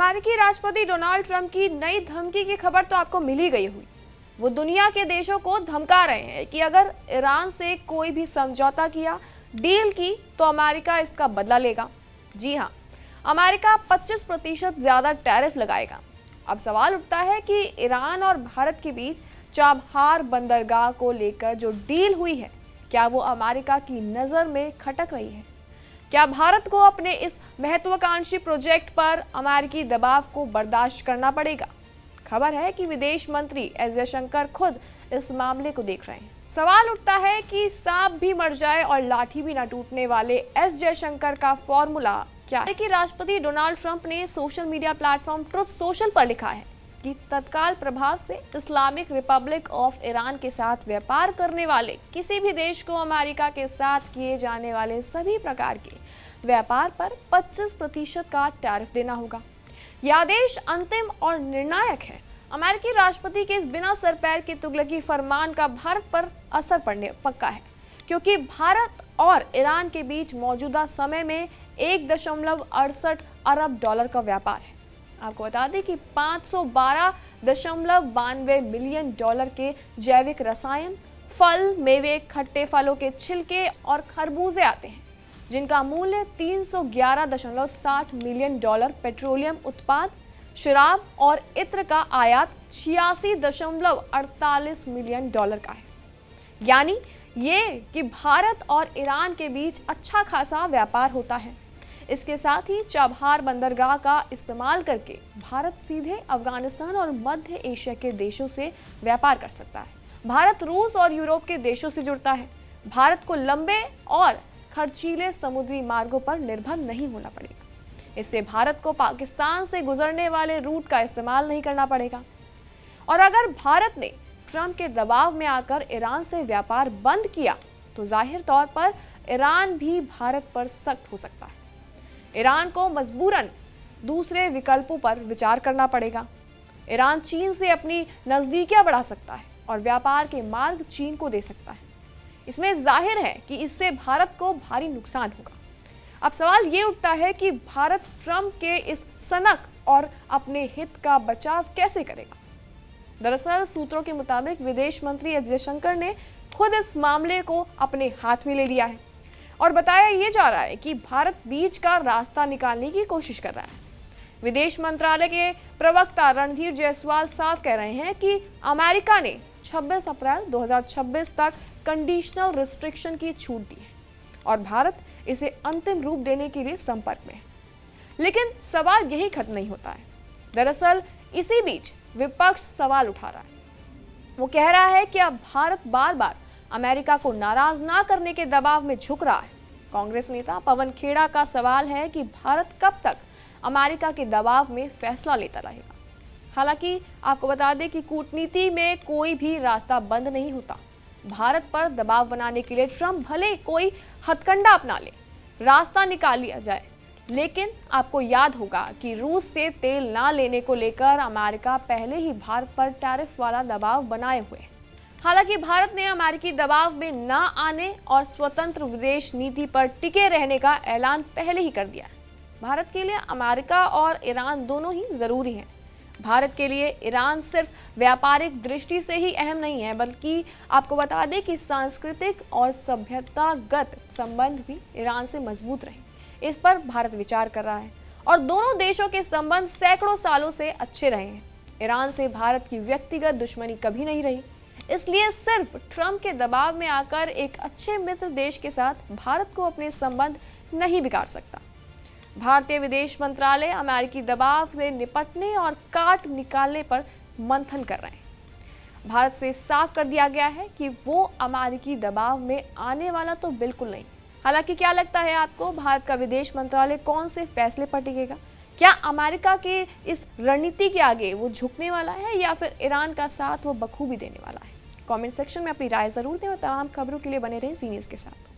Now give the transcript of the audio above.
अमेरिकी राष्ट्रपति Donald Trump की नई धमकी की खबर तो आपको मिल ही गई हुई। वो दुनिया के देशों को धमका रहे हैं कि अगर ईरान से कोई भी समझौता किया, डील की, तो अमेरिका इसका बदला लेगा। जी हाँ, अमेरिका 25% ज्यादा टैरिफ लगाएगा। अब सवाल उठता है कि ईरान और भारत के बीच चाबहार बंदरगाह को लेकर जो डील हुई है, क्या वो अमेरिका की नज़र में खटक रही है? क्या भारत को अपने इस महत्वाकांक्षी प्रोजेक्ट पर अमेरिकी दबाव को बर्दाश्त करना पड़ेगा? खबर है कि विदेश मंत्री एस जयशंकर खुद इस मामले को देख रहे हैं। सवाल उठता है कि सांप भी मर जाए और लाठी भी न टूटने वाले एस जयशंकर का फॉर्मूला क्या है? कि राष्ट्रपति डोनाल्ड ट्रंप ने social media platform truth social पर लिखा है कि तत्काल प्रभाव से इस्लामिक रिपब्लिक ऑफ ईरान के साथ व्यापार करने वाले किसी भी देश को अमेरिका के साथ किए जाने वाले सभी प्रकार के व्यापार पर 25% का टैरिफ देना होगा। यह आदेश अंतिम और निर्णायक है। अमेरिकी राष्ट्रपति के इस बिना सर पैर के तुगलकी फरमान का भारत पर असर पड़ने पक्का है, क्योंकि भारत और ईरान के बीच मौजूदा समय में 1.68 अरब डॉलर का व्यापार है। आपको बता दें कि 512.92 मिलियन डॉलर के जैविक रसायन, फल, मेवे, खट्टे फलों के छिलके और खरबूजे आते हैं, जिनका मूल्य 311.60 मिलियन डॉलर, पेट्रोलियम उत्पाद, शराब और इत्र का आयात 86.48 मिलियन डॉलर का है। यानी ये कि भारत और ईरान के बीच अच्छा खासा व्यापार होता है। इसके साथ ही चाबहार बंदरगाह का इस्तेमाल करके भारत सीधे अफगानिस्तान और मध्य एशिया के देशों से व्यापार कर सकता है। भारत रूस और यूरोप के देशों से जुड़ता है। भारत को लंबे और खर्चीले समुद्री मार्गों पर निर्भर नहीं होना पड़ेगा। इससे भारत को पाकिस्तान से गुजरने वाले रूट का इस्तेमाल नहीं करना पड़ेगा। और अगर भारत ने ट्रंप के दबाव में आकर ईरान से व्यापार बंद किया, तो जाहिर तौर पर ईरान भी भारत पर सख्त हो सकता है। ईरान को मजबूरन दूसरे विकल्पों पर विचार करना पड़ेगा। ईरान चीन से अपनी नज़दीकियां बढ़ा सकता है और व्यापार के मार्ग चीन को दे सकता है। इसमें जाहिर है कि इससे भारत को भारी नुकसान होगा। अब सवाल ये उठता है कि भारत ट्रंप के इस सनक और अपने हित का बचाव कैसे करेगा? दरअसल सूत्रों के मुताबिक विदेश मंत्री एस जयशंकर ने खुद इस मामले को अपने हाथ में ले लिया है और बताया ये जा रहा है कि भारत बीच का रास्ता निकालने की कोशिश कर रहा है। विदेश मंत्रालय के प्रवक्ता रणधीर जायसवाल साफ कह रहे हैं कि अमेरिका ने 26 अप्रैल 2026 तक कंडीशनल रिस्ट्रिक्शन की छूट दी है और भारत इसे अंतिम रूप देने के लिए संपर्क में है। लेकिन सवाल यही खत्म नहीं होता है। दरअसल इसी बीच विपक्ष सवाल उठा रहा है। वो कह रहा है कि अब भारत बार बार अमेरिका को नाराज ना करने के दबाव में झुक रहा है। कांग्रेस नेता पवन खेड़ा का सवाल है कि भारत कब तक अमेरिका के दबाव में फैसला लेता रहेगा। हालांकि आपको बता दें कि कूटनीति में कोई भी रास्ता बंद नहीं होता। भारत पर दबाव बनाने के लिए ट्रंप भले कोई हथकंडा अपना ले, रास्ता निकाल लिया जाए, लेकिन आपको याद होगा कि रूस से तेल ना लेने को लेकर अमेरिका पहले ही भारत पर टैरिफ वाला दबाव बनाए हुए है। हालांकि भारत ने अमेरिकी दबाव में ना आने और स्वतंत्र विदेश नीति पर टिके रहने का ऐलान पहले ही कर दिया है। भारत के लिए अमेरिका और ईरान दोनों ही जरूरी हैं। भारत के लिए ईरान सिर्फ व्यापारिक दृष्टि से ही अहम नहीं है, बल्कि आपको बता दें कि सांस्कृतिक और सभ्यतागत संबंध भी ईरान से मजबूत रहे। इस पर भारत विचार कर रहा है और दोनों देशों के संबंध सैकड़ों सालों से अच्छे रहे हैं। ईरान से भारत की व्यक्तिगत दुश्मनी कभी नहीं रही, इसलिए सिर्फ ट्रंप के दबाव में आकर एक अच्छे मित्र देश के साथ भारत को अपने संबंध नहीं बिगाड़ सकता। भारतीय विदेश मंत्रालय अमेरिकी दबाव से निपटने और काट निकालने पर मंथन कर रहे हैं। भारत से साफ कर दिया गया है कि वो अमेरिकी दबाव में आने वाला तो बिल्कुल नहीं। हालांकि क्या लगता है आपको, भारत का विदेश मंत्रालय कौन से फैसले पर टिकेगा? क्या अमेरिका के इस रणनीति के आगे वो झुकने वाला है या फिर ईरान का साथ वो बखूबी देने वाला है? कमेंट सेक्शन में अपनी राय जरूर दें और तमाम खबरों के लिए बने रहें सी न्यूज़ के साथ।